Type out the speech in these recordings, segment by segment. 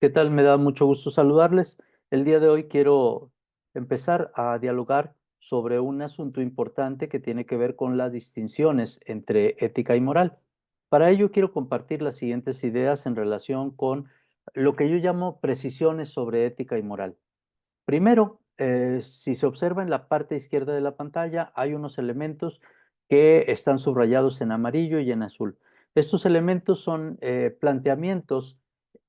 ¿Qué tal? Me da mucho gusto saludarles. El día de hoy quiero empezar a dialogar sobre un asunto importante que tiene que ver con las distinciones entre ética y moral. Para ello quiero compartir las siguientes ideas en relación con lo que yo llamo precisiones sobre ética y moral. Primero, si se observa en la parte izquierda de la pantalla, hay unos elementos que están subrayados en amarillo y en azul. Estos elementos son planteamientos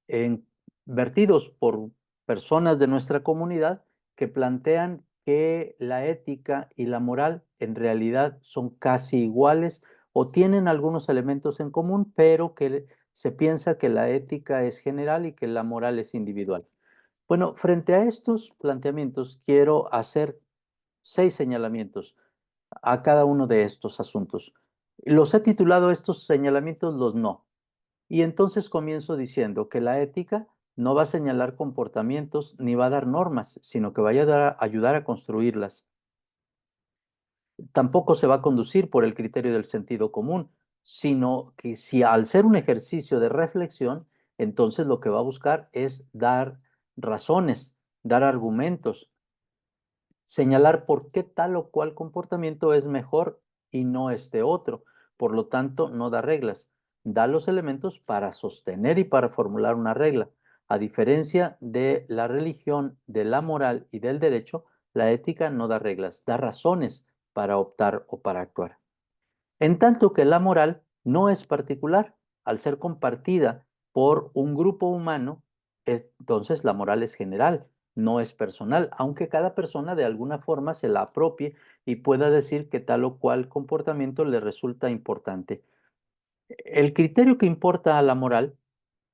en- vertidos por personas de nuestra comunidad que plantean que la ética y la moral en realidad son casi iguales o tienen algunos elementos en común, pero que se piensa que la ética es general y que la moral es individual. Bueno, frente a estos planteamientos, quiero hacer 6 señalamientos a cada uno de estos asuntos. Los he titulado estos señalamientos los no. Y entonces comienzo diciendo que la ética no va a señalar comportamientos ni va a dar normas, sino que va a ayudar a construirlas. Tampoco se va a conducir por el criterio del sentido común, sino que si al ser un ejercicio de reflexión, entonces lo que va a buscar es dar razones, dar argumentos, señalar por qué tal o cual comportamiento es mejor y no este otro. Por lo tanto, no da reglas, da los elementos para sostener y para formular una regla. A diferencia de la religión, de la moral y del derecho, la ética no da reglas, da razones para optar o para actuar. En tanto que la moral no es particular, al ser compartida por un grupo humano, entonces la moral es general, no es personal, aunque cada persona de alguna forma se la apropie y pueda decir que tal o cual comportamiento le resulta importante. El criterio que importa a la moral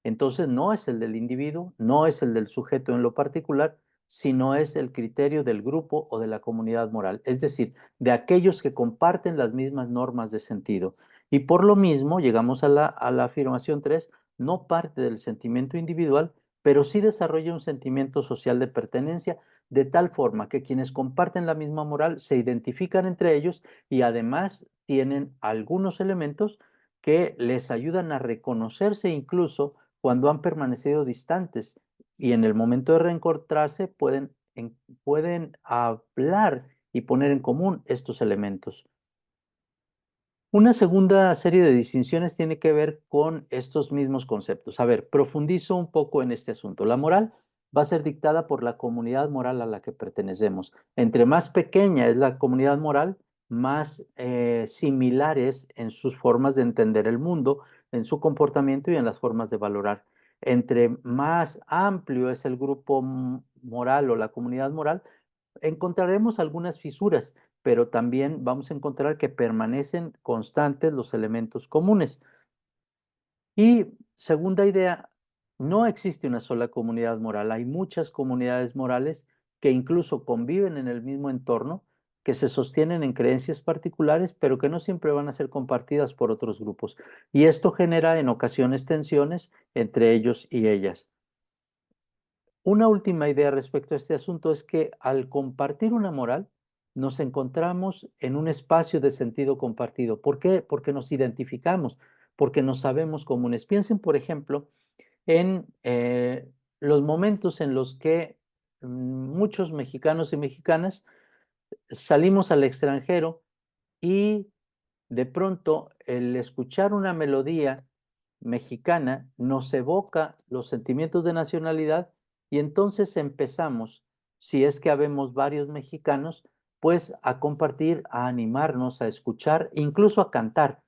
entonces no es el del individuo, no es el del sujeto en lo particular, sino es el criterio del grupo o de la comunidad moral, es decir, de aquellos que comparten las mismas normas de sentido. Y por lo mismo llegamos a la afirmación 3: no parte del sentimiento individual, pero sí desarrolla un sentimiento social de pertenencia, de tal forma que quienes comparten la misma moral se identifican entre ellos y además tienen algunos elementos que les ayudan a reconocerse incluso cuando han permanecido distantes y en el momento de reencontrarse pueden hablar y poner en común estos elementos. Una segunda serie de distinciones tiene que ver con estos mismos conceptos. A ver, profundizo un poco en este asunto. La moral va a ser dictada por la comunidad moral a la que pertenecemos. Entre más pequeña es la comunidad moral, más similares en sus formas de entender el mundo, en su comportamiento y en las formas de valorar. Entre más amplio es el grupo moral o la comunidad moral, encontraremos algunas fisuras, pero también vamos a encontrar que permanecen constantes los elementos comunes. Y segunda idea, no existe una sola comunidad moral, hay muchas comunidades morales que incluso conviven en el mismo entorno, que se sostienen en creencias particulares, pero que no siempre van a ser compartidas por otros grupos. Y esto genera en ocasiones tensiones entre ellos y ellas. Una última idea respecto a este asunto es que al compartir una moral, nos encontramos en un espacio de sentido compartido. ¿Por qué? Porque nos identificamos, porque nos sabemos comunes. Piensen, por ejemplo, en los momentos en los que muchos mexicanos y mexicanas salimos al extranjero y de pronto el escuchar una melodía mexicana nos evoca los sentimientos de nacionalidad y entonces empezamos, si es que habemos varios mexicanos, pues a compartir, a animarnos, a escuchar, incluso a cantar.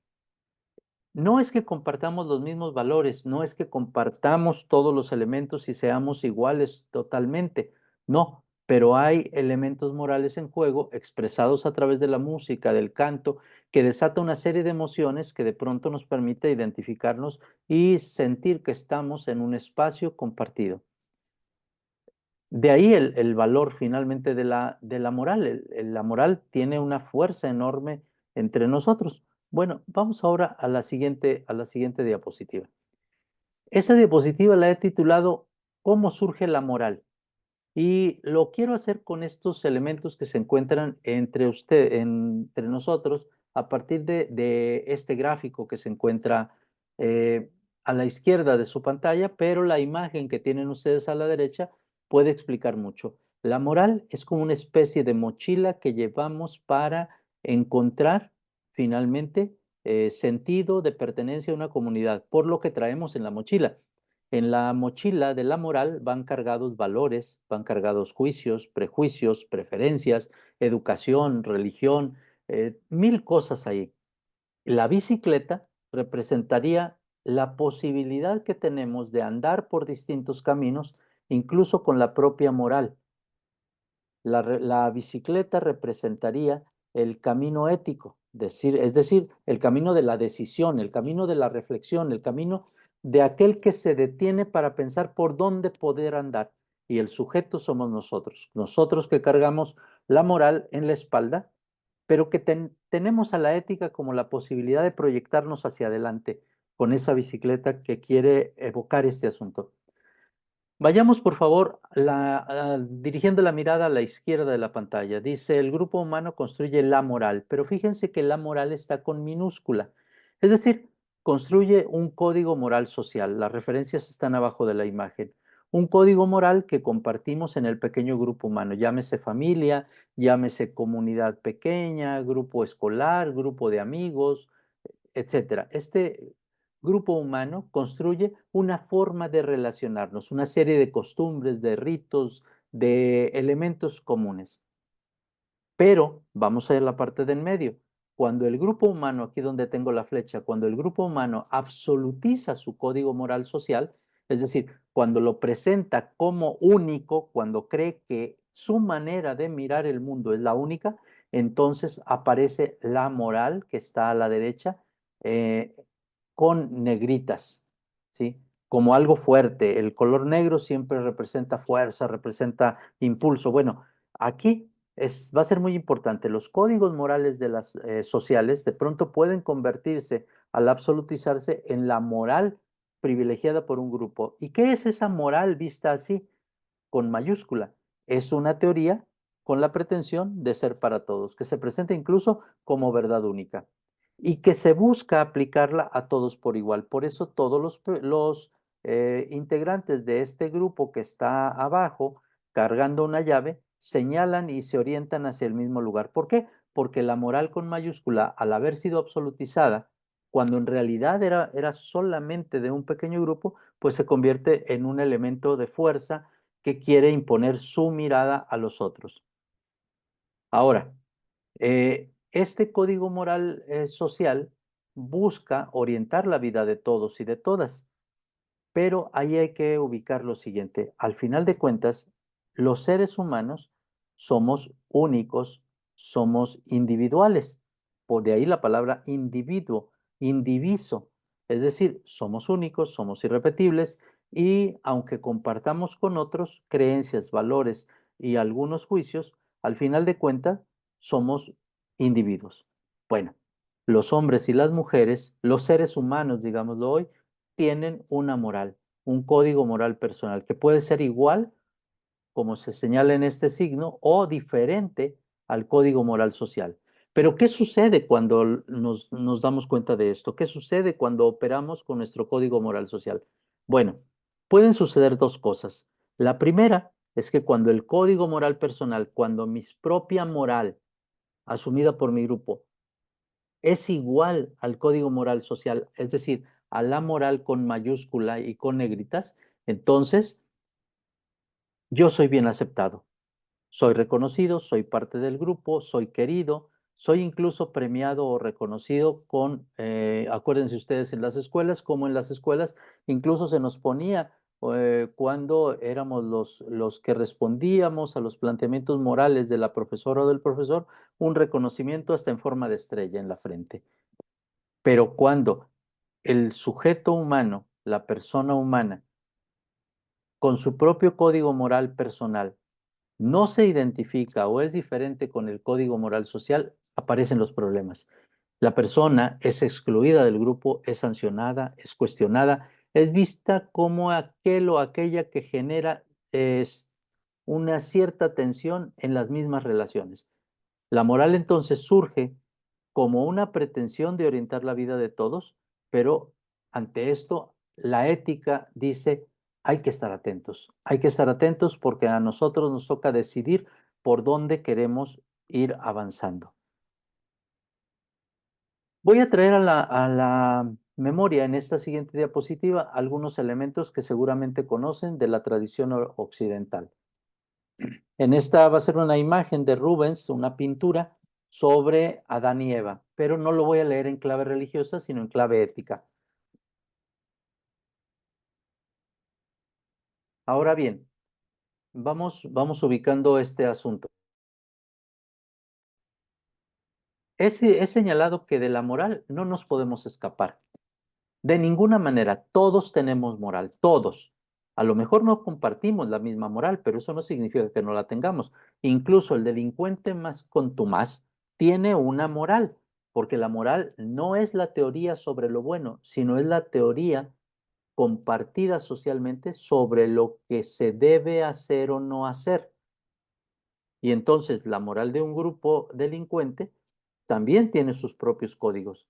No es que compartamos los mismos valores, no es que compartamos todos los elementos y seamos iguales totalmente, no, pero hay elementos morales en juego expresados a través de la música, del canto, que desata una serie de emociones que de pronto nos permite identificarnos y sentir que estamos en un espacio compartido. De ahí el valor finalmente de la moral. La moral tiene una fuerza enorme entre nosotros. Bueno, vamos ahora a la siguiente diapositiva. Esta diapositiva la he titulado ¿Cómo surge la moral? Y lo quiero hacer con estos elementos que se encuentran entre nosotros a partir de este gráfico que se encuentra eh, a la izquierda de su pantalla, pero la imagen que tienen ustedes a la derecha puede explicar mucho. La moral es como una especie de mochila que llevamos para encontrar finalmente sentido de pertenencia a una comunidad, por lo que traemos en la mochila. En la mochila de la moral van cargados valores, van cargados juicios, prejuicios, preferencias, educación, religión, mil cosas ahí. La bicicleta representaría la posibilidad que tenemos de andar por distintos caminos, incluso con la propia moral. La bicicleta representaría el camino ético, es decir, el camino de la decisión, el camino de la reflexión, el camino de aquel que se detiene para pensar por dónde poder andar. Y el sujeto somos nosotros que cargamos la moral en la espalda, pero que tenemos a la ética como la posibilidad de proyectarnos hacia adelante con esa bicicleta que quiere evocar este asunto. Vayamos, por favor, dirigiendo la mirada a la izquierda de la pantalla. Dice, el grupo humano construye la moral, pero fíjense que la moral está con minúscula. Es decir, construye un código moral social. Las referencias están abajo de la imagen. Un código moral que compartimos en el pequeño grupo humano. Llámese familia, llámese comunidad pequeña, grupo escolar, grupo de amigos, etcétera. Este grupo humano construye una forma de relacionarnos, una serie de costumbres, de ritos, de elementos comunes. Pero vamos a ver la parte de en medio. Cuando el grupo humano, aquí donde tengo la flecha, cuando el grupo humano absolutiza su código moral social, es decir, cuando lo presenta como único, cuando cree que su manera de mirar el mundo es la única, entonces aparece la moral que está a la derecha eh, con negritas, ¿sí? Como algo fuerte. El color negro siempre representa fuerza, representa impulso. Bueno, aquí va a ser muy importante. Los códigos morales de las sociales de pronto pueden convertirse al absolutizarse en la moral privilegiada por un grupo. ¿Y qué es esa moral vista así? Con mayúscula. Es una teoría con la pretensión de ser para todos, que se presenta incluso como verdad única y que se busca aplicarla a todos por igual. Por eso todos los integrantes de este grupo que está abajo cargando una llave señalan y se orientan hacia el mismo lugar. ¿Por qué? Porque la moral con mayúscula, al haber sido absolutizada, cuando en realidad era solamente de un pequeño grupo, pues se convierte en un elemento de fuerza que quiere imponer su mirada a los otros. Ahora, este código moral social busca orientar la vida de todos y de todas, pero ahí hay que ubicar lo siguiente. Al final de cuentas, los seres humanos somos únicos, somos individuales. Por de ahí la palabra individuo, indiviso. Es decir, somos únicos, somos irrepetibles y aunque compartamos con otros creencias, valores y algunos juicios, al final de cuentas somos individuos. Bueno, los hombres y las mujeres, los seres humanos, digámoslo hoy, tienen una moral, un código moral personal, que puede ser igual, como se señala en este signo, o diferente al código moral social. Pero, ¿qué sucede cuando nos damos cuenta de esto? ¿Qué sucede cuando operamos con nuestro código moral social? Bueno, pueden suceder dos cosas. La primera es que cuando el código moral personal, cuando mi propia moral asumida por mi grupo es igual al código moral social, es decir, a la moral con mayúscula y con negritas, entonces yo soy bien aceptado, soy reconocido, soy parte del grupo, soy querido, soy incluso premiado o reconocido con, acuérdense ustedes en las escuelas, como en las escuelas, incluso se nos ponía cuando éramos los que respondíamos a los planteamientos morales de la profesora o del profesor, un reconocimiento hasta en forma de estrella en la frente. Pero cuando el sujeto humano, la persona humana, con su propio código moral personal, no se identifica o es diferente con el código moral social, aparecen los problemas. La persona es excluida del grupo, es sancionada, es cuestionada, es vista como aquel o aquella que genera una cierta tensión en las mismas relaciones. La moral entonces surge como una pretensión de orientar la vida de todos, pero ante esto la ética dice, hay que estar atentos porque a nosotros nos toca decidir por dónde queremos ir avanzando. Voy a traer a la memoria en esta siguiente diapositiva algunos elementos que seguramente conocen de la tradición occidental. En esta va a ser una imagen de Rubens, una pintura sobre Adán y Eva, pero no lo voy a leer en clave religiosa, sino en clave ética. Ahora bien, vamos ubicando este asunto. He señalado que de la moral no nos podemos escapar. De ninguna manera, todos tenemos moral, todos. A lo mejor no compartimos la misma moral, pero eso no significa que no la tengamos. Incluso el delincuente más contumaz tiene una moral, porque la moral no es la teoría sobre lo bueno, sino es la teoría compartida socialmente sobre lo que se debe hacer o no hacer. Y entonces la moral de un grupo delincuente también tiene sus propios códigos,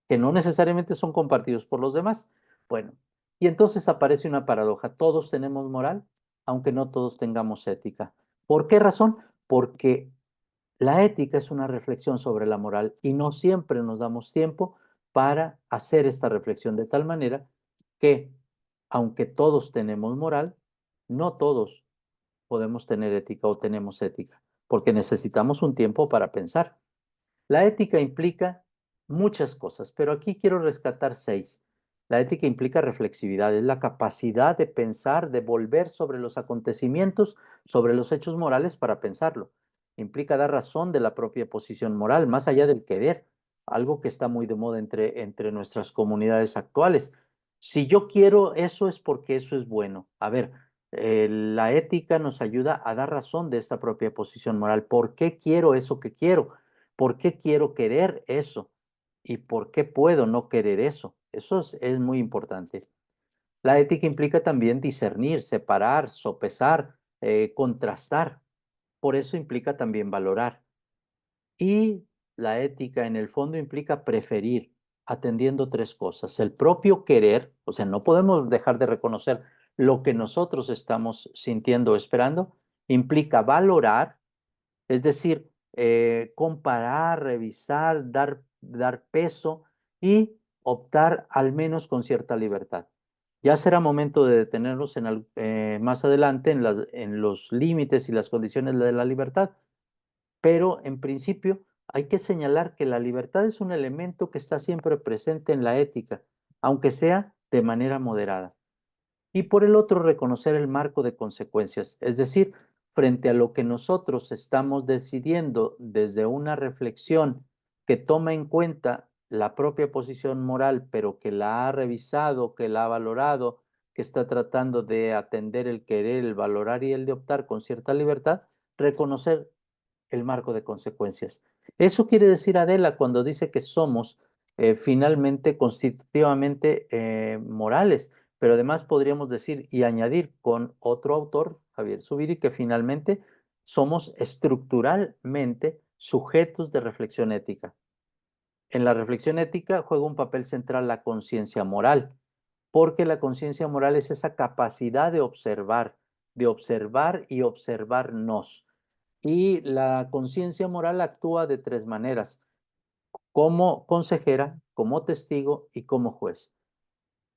que no necesariamente son compartidos por los demás. Bueno, y entonces aparece una paradoja. Todos tenemos moral, aunque no todos tengamos ética. ¿Por qué razón? Porque la ética es una reflexión sobre la moral y no siempre nos damos tiempo para hacer esta reflexión de tal manera que, aunque todos tenemos moral, no todos podemos tener ética o tenemos ética, porque necesitamos un tiempo para pensar. La ética implica muchas cosas, pero aquí quiero rescatar 6. La ética implica reflexividad, es la capacidad de pensar, de volver sobre los acontecimientos, sobre los hechos morales para pensarlo. Implica dar razón de la propia posición moral, más allá del querer, algo que está muy de moda entre nuestras comunidades actuales. Si yo quiero eso es porque eso es bueno. A ver, la ética nos ayuda a dar razón de esta propia posición moral. ¿Por qué quiero eso que quiero? ¿Por qué quiero querer eso? ¿Y por qué puedo no querer eso? Eso es muy importante. La ética implica también discernir, separar, sopesar, contrastar. Por eso implica también valorar. Y la ética en el fondo implica preferir, atendiendo 3 cosas. El propio querer, o sea, no podemos dejar de reconocer lo que nosotros estamos sintiendo o esperando. Implica valorar, es decir, comparar, revisar, dar peso y optar al menos con cierta libertad. Ya será momento de detenernos más adelante en los límites y las condiciones de la libertad, pero en principio hay que señalar que la libertad es un elemento que está siempre presente en la ética, aunque sea de manera moderada. Y por el otro, reconocer el marco de consecuencias, es decir, frente a lo que nosotros estamos decidiendo desde una reflexión que toma en cuenta la propia posición moral, pero que la ha revisado, que la ha valorado, que está tratando de atender el querer, el valorar y el de optar con cierta libertad, reconocer el marco de consecuencias. Eso quiere decir Adela cuando dice que somos finalmente constitutivamente morales, pero además podríamos decir y añadir con otro autor, Javier Zubiri, que finalmente somos estructuralmente sujetos de reflexión ética. En la reflexión ética juega un papel central la conciencia moral, porque la conciencia moral es esa capacidad de observar y observarnos. Y la conciencia moral actúa de 3 maneras: como consejera, como testigo y como juez.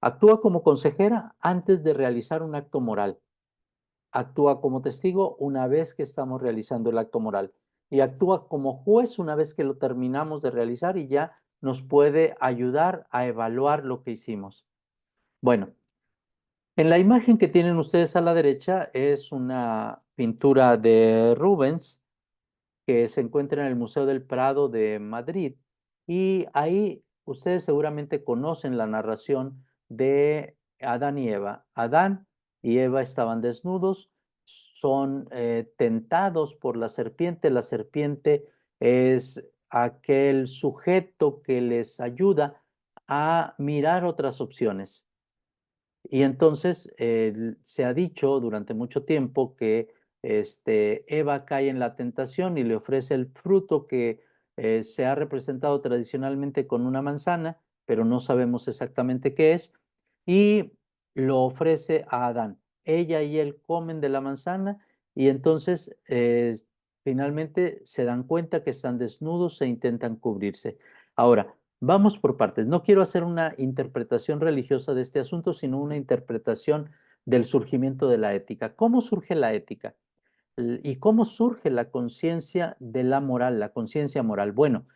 Actúa como consejera antes de realizar un acto moral. Actúa como testigo una vez que estamos realizando el acto moral. Y actúa como juez una vez que lo terminamos de realizar y ya nos puede ayudar a evaluar lo que hicimos. Bueno, en la imagen que tienen ustedes a la derecha es una pintura de Rubens que se encuentra en el Museo del Prado de Madrid. Y ahí ustedes seguramente conocen la narración de Adán y Eva. Adán y Eva estaban desnudos, son tentados por la serpiente. La serpiente es aquel sujeto que les ayuda a mirar otras opciones. Y entonces se ha dicho durante mucho tiempo que Eva cae en la tentación y le ofrece el fruto que se ha representado tradicionalmente con una manzana, pero no sabemos exactamente qué es. y lo ofrece a Adán. Ella y él comen de la manzana y entonces finalmente se dan cuenta que están desnudos e intentan cubrirse. Ahora, vamos por partes. No quiero hacer una interpretación religiosa de este asunto, sino una interpretación del surgimiento de la ética. ¿Cómo surge la ética? ¿Y cómo surge la conciencia de la moral, la conciencia moral? Bueno,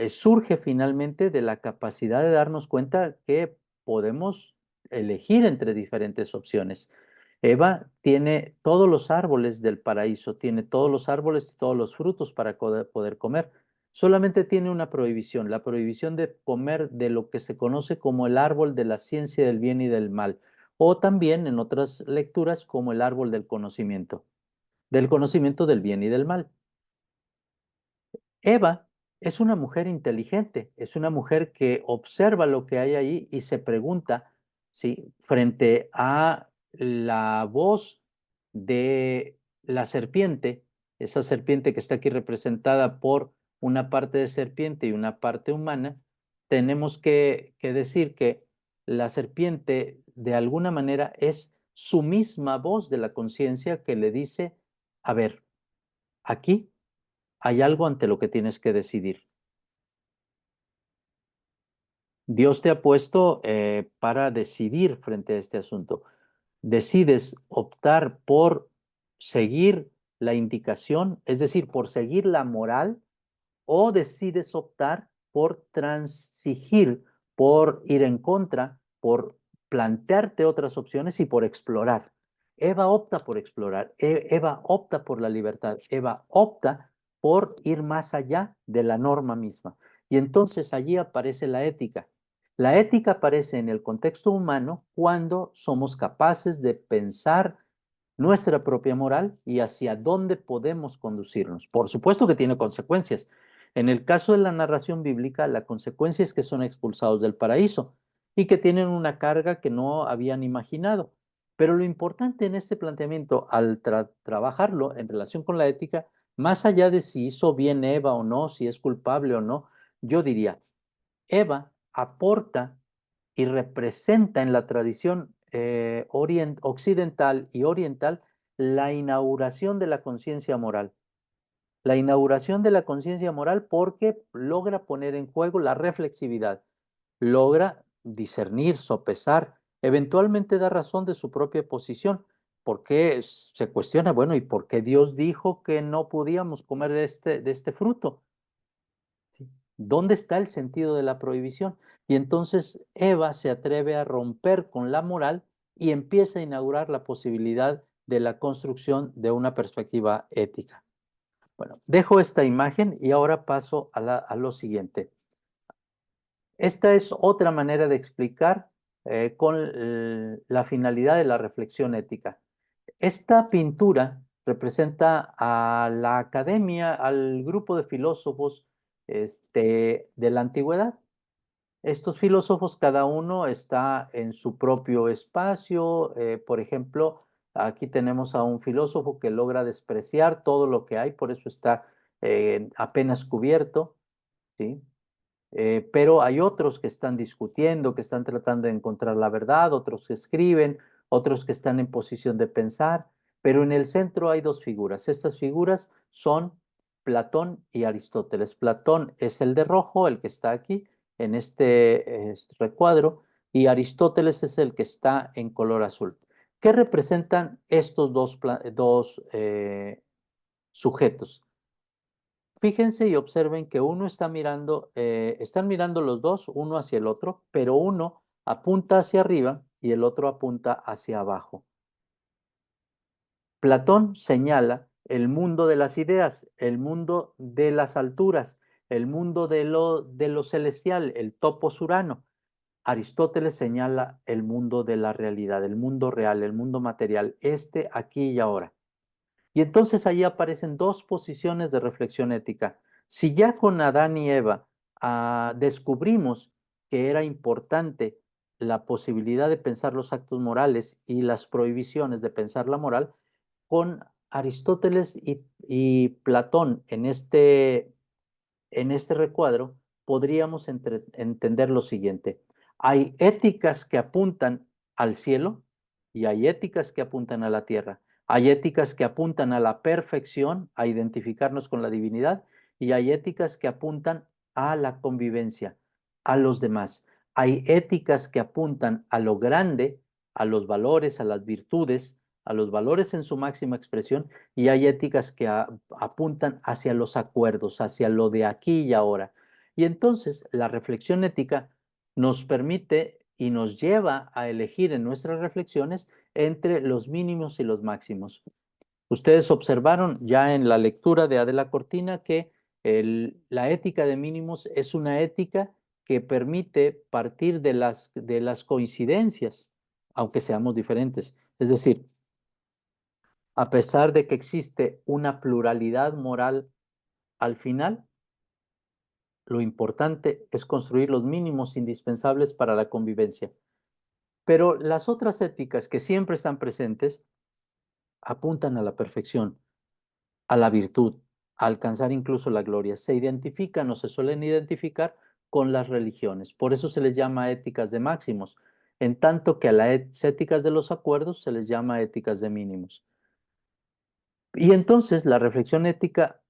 surge finalmente de la capacidad de darnos cuenta que podemos elegir entre diferentes opciones. Eva tiene todos los árboles del paraíso, tiene todos los árboles y todos los frutos para poder comer. Solamente tiene una prohibición, la prohibición de comer de lo que se conoce como el árbol de la ciencia del bien y del mal, o también en otras lecturas como el árbol del conocimiento del bien y del mal. Eva es una mujer inteligente, es una mujer que observa lo que hay ahí y se pregunta, ¿sí? Frente a la voz de la serpiente, esa serpiente que está aquí representada por una parte de serpiente y una parte humana, tenemos que decir que la serpiente de alguna manera es su misma voz de la conciencia que le dice, a ver, aquí hay algo ante lo que tienes que decidir. Dios te ha puesto para decidir frente a este asunto. Decides optar por seguir la indicación, es decir, por seguir la moral, o decides optar por transigir, por ir en contra, por plantearte otras opciones y por explorar. Eva opta por explorar, Eva opta por la libertad, Eva opta por ir más allá de la norma misma. Y entonces allí aparece la ética. La ética aparece en el contexto humano cuando somos capaces de pensar nuestra propia moral y hacia dónde podemos conducirnos. Por supuesto que tiene consecuencias. En el caso de la narración bíblica, la consecuencia es que son expulsados del paraíso y que tienen una carga que no habían imaginado. Pero lo importante en este planteamiento, al trabajarlo en relación con la ética, más allá de si hizo bien Eva o no, si es culpable o no, yo diría, Eva aporta y representa en la tradición occidental y oriental la inauguración de la conciencia moral. La inauguración de la conciencia moral porque logra poner en juego la reflexividad, logra discernir, sopesar, eventualmente da razón de su propia posición, porque se cuestiona, bueno, ¿y por qué Dios dijo que no podíamos comer de este fruto? ¿Sí? ¿Dónde está el sentido de la prohibición? Y entonces Eva se atreve a romper con la moral y empieza a inaugurar la posibilidad de la construcción de una perspectiva ética. Bueno, dejo esta imagen y ahora paso a lo siguiente. Esta es otra manera de explicar con la finalidad de la reflexión ética. Esta pintura representa a la academia, al grupo de filósofos de la antigüedad. Estos filósofos, cada uno está en su propio espacio. Por ejemplo, aquí tenemos a un filósofo que logra despreciar todo lo que hay, por eso está apenas cubierto, ¿sí? Pero hay otros que están discutiendo, que están tratando de encontrar la verdad, otros que escriben, otros que están en posición de pensar, pero en el centro hay dos figuras. Estas figuras son Platón y Aristóteles. Platón es el de rojo, el que está aquí en este recuadro, y Aristóteles es el que está en color azul. ¿Qué representan estos dos sujetos? Fíjense y observen que uno está mirando, están mirando los dos, uno hacia el otro, pero uno apunta hacia arriba y el otro apunta hacia abajo. Platón señala el mundo de las ideas, el mundo de las alturas, el mundo de lo celestial, el topos urano. Aristóteles señala el mundo de la realidad, el mundo real, el mundo material, este, aquí y ahora. Y entonces ahí aparecen dos posiciones de reflexión ética. Si ya con Adán y Eva descubrimos que era importante la posibilidad de pensar los actos morales y las prohibiciones de pensar la moral, con Aristóteles y Platón en este recuadro podríamos entender lo siguiente. Hay éticas que apuntan al cielo y hay éticas que apuntan a la tierra. Hay éticas que apuntan a la perfección, a identificarnos con la divinidad, y hay éticas que apuntan a la convivencia, a los demás. Hay éticas que apuntan a lo grande, a los valores, a las virtudes, a los valores en su máxima expresión, y hay éticas que apuntan hacia los acuerdos, hacia lo de aquí y ahora. Y entonces la reflexión ética nos permite y nos lleva a elegir en nuestras reflexiones entre los mínimos y los máximos. Ustedes observaron ya en la lectura de Adela Cortina que la ética de mínimos es una ética que permite partir de las coincidencias, aunque seamos diferentes. Es decir, a pesar de que existe una pluralidad moral al final, lo importante es construir los mínimos indispensables para la convivencia. Pero las otras éticas que siempre están presentes apuntan a la perfección, a la virtud, a alcanzar incluso la gloria. Se identifican o se suelen identificar con las religiones. Por eso se les llama éticas de máximos, en tanto que a las éticas de los acuerdos se les llama éticas de mínimos. Y entonces la reflexión ética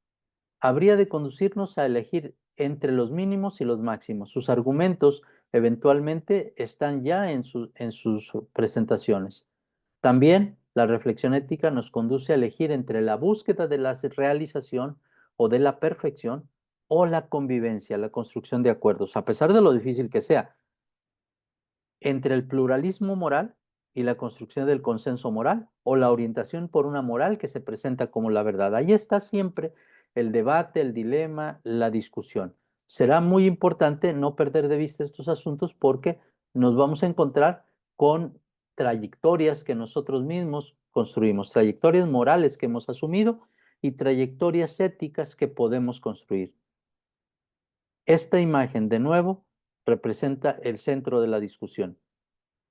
habría de conducirnos a elegir entre los mínimos y los máximos. Sus argumentos eventualmente están ya en sus presentaciones. También la reflexión ética nos conduce a elegir entre la búsqueda de la realización o de la perfección o la convivencia, la construcción de acuerdos, a pesar de lo difícil que sea, entre el pluralismo moral y la construcción del consenso moral o la orientación por una moral que se presenta como la verdad. Ahí está siempre el debate, el dilema, la discusión. Será muy importante no perder de vista estos asuntos porque nos vamos a encontrar con trayectorias que nosotros mismos construimos, trayectorias morales que hemos asumido y trayectorias éticas que podemos construir. Esta imagen, de nuevo, representa el centro de la discusión.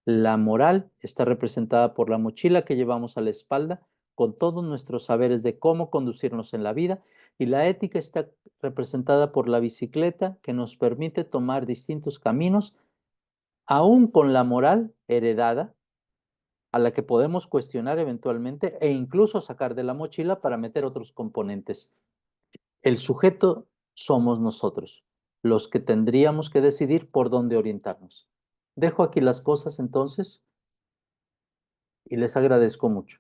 La moral está representada por la mochila que llevamos a la espalda con todos nuestros saberes de cómo conducirnos en la vida y la ética está representada por la bicicleta que nos permite tomar distintos caminos, aún con la moral heredada, a la que podemos cuestionar eventualmente e incluso sacar de la mochila para meter otros componentes. El sujeto somos nosotros, los que tendríamos que decidir por dónde orientarnos. Dejo aquí las cosas entonces y les agradezco mucho.